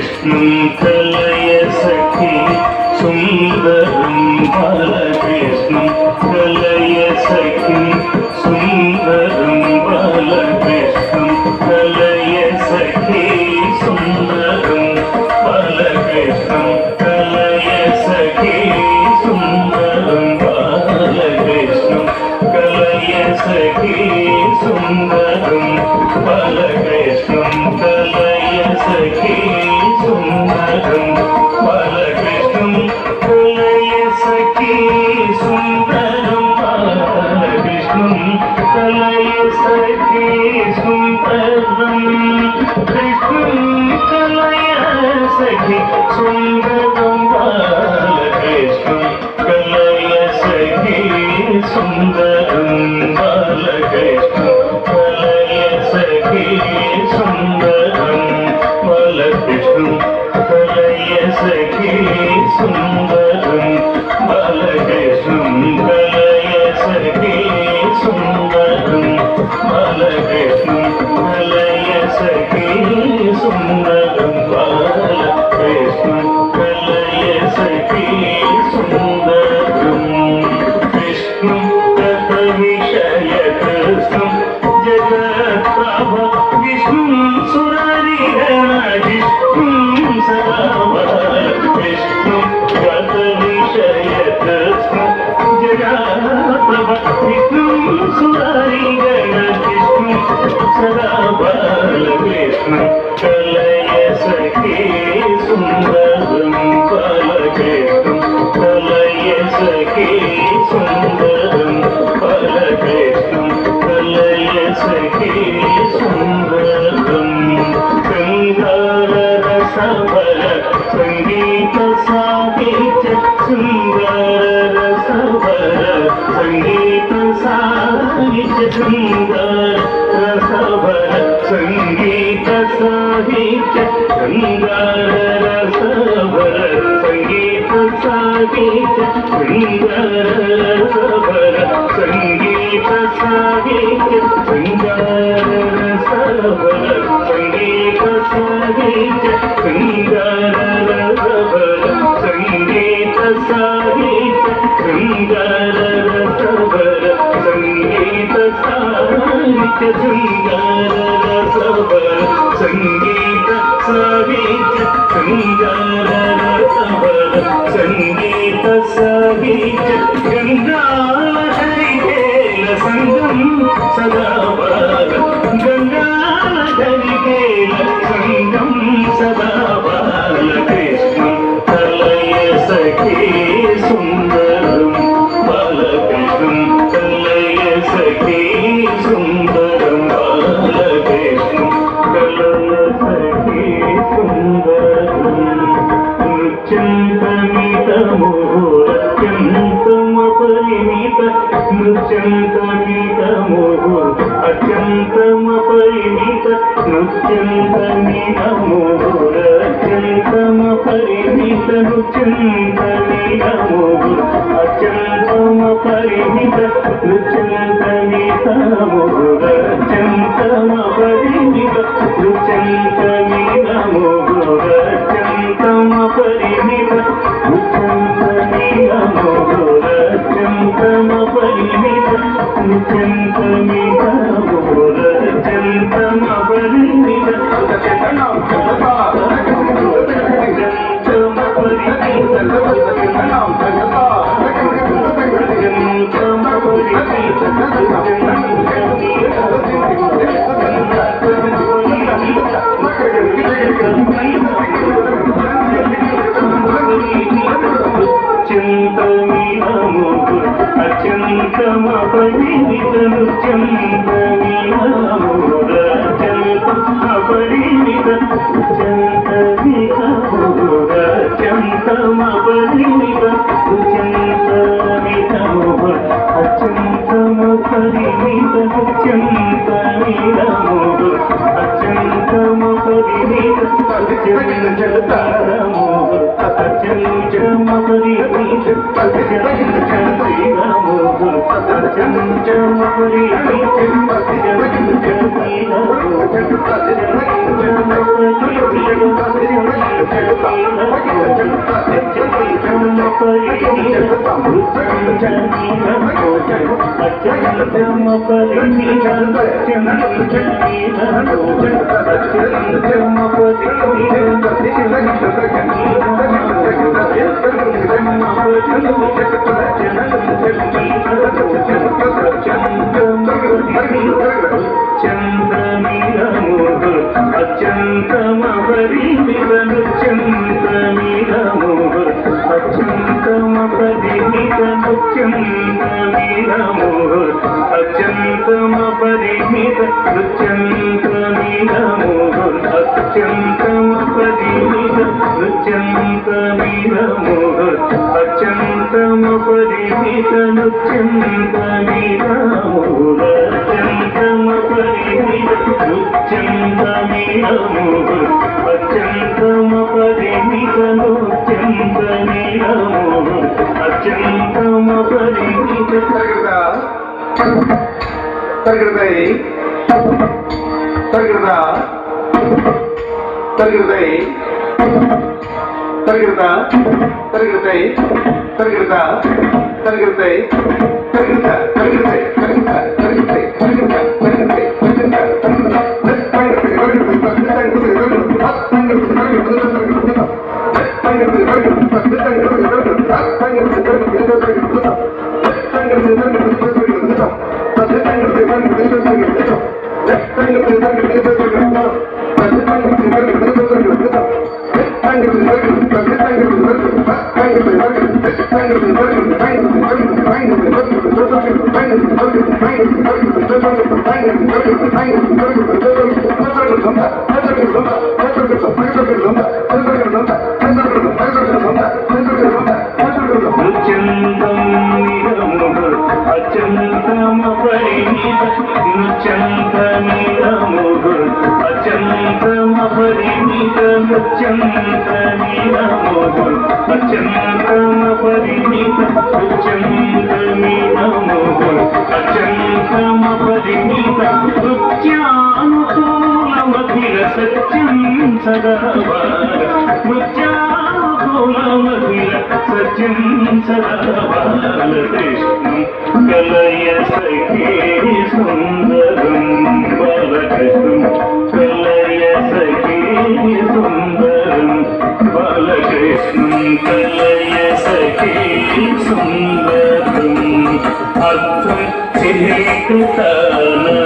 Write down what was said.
బాలకృష్ణం కలయ సఖి సుందరం బాలకృష్ణం కలయ సఖి సుందరం బాలకృష్ణం కలయ సఖి సుందరం బాలకృష్ణం కలయ సఖి సుందరం బాలకృష్ణం కలయ సఖి సుందరం బాలకృష్ణం కలయ సఖి సుందరం బాలకృష్ణం కలయ సఖి సుందరం బాలకృష్ణం కలయ సఖి సుందరం కృష్ణం కలయ సఖి సుందరం బాలకృష్ణం కలయ సఖి సుందరం బాలకృష్ణం కలయ సఖి సుందరం బాలకృష్ణం కలయ సఖి సుందరం బాలకృష్ణం కలయ సఖి సుందరం బాలకృష్ణం కలయ సఖి సుందరం బాలకృష్ణం కలయ సఖి సుందరం కృష్ణం కథ విషయ కృష్ణం జగత్ప్రభ విష్ణు సురరిగణ విష్ణు సదావ కృష్ణం కథ విషయ కృష్ణం జగత్ప్రభ విష్ణు సురరిగణ విష్ణు సదావ కృష్ణం కలయ సఖి సుందరం బాలకృష్ణం కలయ సఖి సుందరం బాలకృష్ణం కలయ సఖి సుందరం శృంగార రసభర సంగీత సాహిత్య శృంగార రసభర సంగీత సాహిత్య శృంగార రసభర సంగీత సాహిత్య శృంగార రసభర సంగీత సాహిత్య శృంగార రసభర సంగీత సాహిత్య శృంగార రసభర సంగీత సాహిత్య శృంగార రసభర సంగీత సాహిత్య శృంగార రసభర సంగీత సాహిత్య శృంగార రసభర సంగీత సాహిత్య శృంగార రసభర సంగీత సాహిత్య గంగాల హరికేల సంగం సదాబాల గంగాల హరికేల సంగం సదాబాల కృష్ణం కలయ సఖి సుందరం బాలకృష్ణం కలయ సఖి సుందరం బాలకృష్ణం కలయ సఖి సుందరం నృత్యంతమితమోరత్యంతమపరిమిత నృత్యంతమితమోహ అత్యంతమపరిమిత నృత్యంతమితమోరత్యంతమపరిమిత నృత్యంతమితమోహ అత్యంతమపరిమిత నృత్యంతమితమోరత్యంతమపరిమిత నృత్యంతమితమోరత్యంతమపరిమిత నృత్యంతమితమోరత్యంతమపరిమిత నృత్యంతమితమోరత్యంతమపరిమిత అత్యంతమపరిమిత నృత్యంతమితమోరత్యంతమపరిమిత నృత్యంతమితమోరత్యంతమపరిమిత నృత్యంతమితమోహ అత్యంతమపరిమిత నృత్యంతమితమోహ అత్యంతమపరిమిత నృత్యంతమోహ అత్యంతమపరిమిత నృత్యంతమోహ సుందరం అర్థం చేత